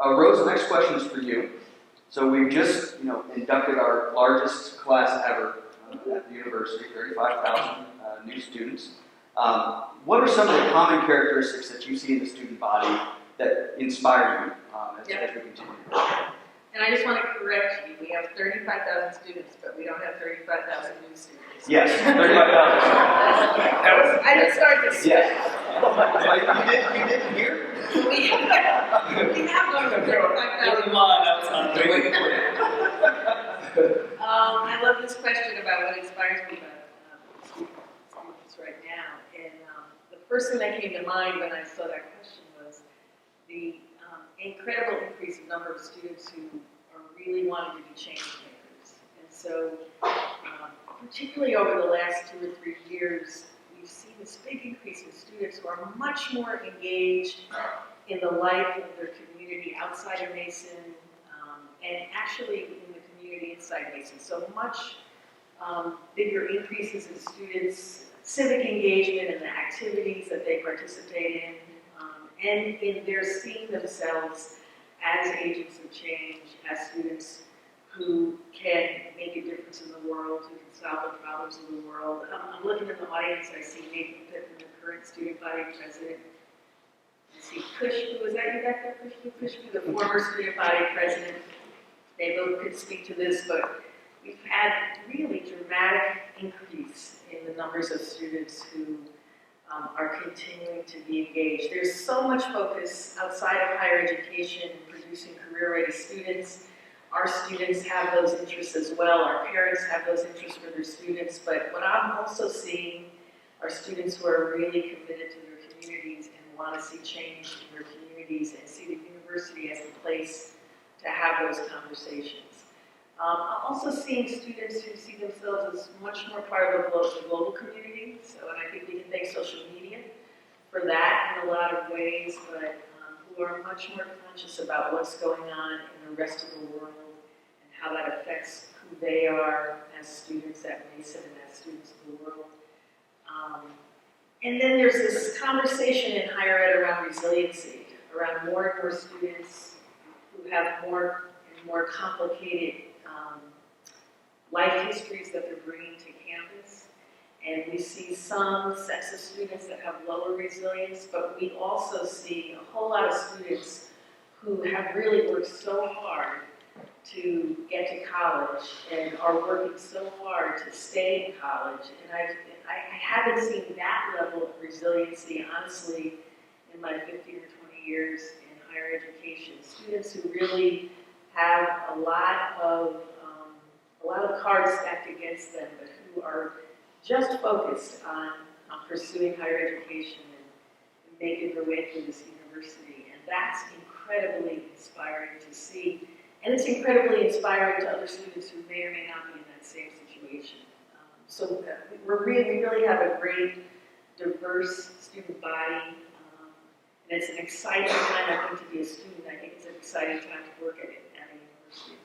Rose, the next question is for you. So we've just, inducted our largest class ever at the university, 35,000 new students. What are some of the common characteristics that you see in the student body that inspire you as we continue? And I just want to correct you. We have 35,000 students, but we don't have 35,000 new students. Yes, 35,000. I didn't start this. Yes. You didn't hear? We have more than 35,000. I love this question about what inspires me about students right now. And the first thing that came to mind when I saw that question was the incredible increase in number of students who are really wanting to be change makers. And so, particularly over the last 2 or 3 years, we've seen this big increase in students who are much more engaged in the life of their community outside of Mason, and actually in the community inside Mason. So much bigger increases in students' civic engagement and the activities that they participate in, and in their seeing themselves as agents of change, as students who can make a difference in the world, who can solve the problems of the world. I'm looking in the audience, I see Nathan Pittman, the current student body president. I see Kushbu, was that you back there, Kushbu, the former student body president. They both could speak to this, but we've had really dramatic increase in the numbers of students who are continuing to be engaged. There's so much focus outside of higher education in producing career-ready students. Our students have those interests as well. Our parents have those interests for their students. But what I'm also seeing are students who are really committed to their communities and want to see change in their communities and see the university as a place to have those conversations. I'm also seeing students who see themselves as much more part of the global community. So, and I think we can thank social media for that in a lot of ways, but who are much more conscious about what's going on in the rest of the world and how that affects who they are as students at Mason and as students of the world. And then there's this conversation in higher ed around resiliency, around more and more students who have more and more complicated life histories that they're bringing to campus. And we see some sets of students that have lower resilience, but we also see a whole lot of students who have really worked so hard to get to college and are working so hard to stay in college. And I haven't seen that level of resiliency, honestly, in my 15 or 20 years in higher education. Students who really have a lot of cards stacked against them, but who are just focused on pursuing higher education and making their way through this university. And that's incredibly inspiring to see. And it's incredibly inspiring to other students who may or may not be in that same situation. So we really have a great, diverse student body. And it's an exciting time, I think, to be a student. I think it's an exciting time to work at a university.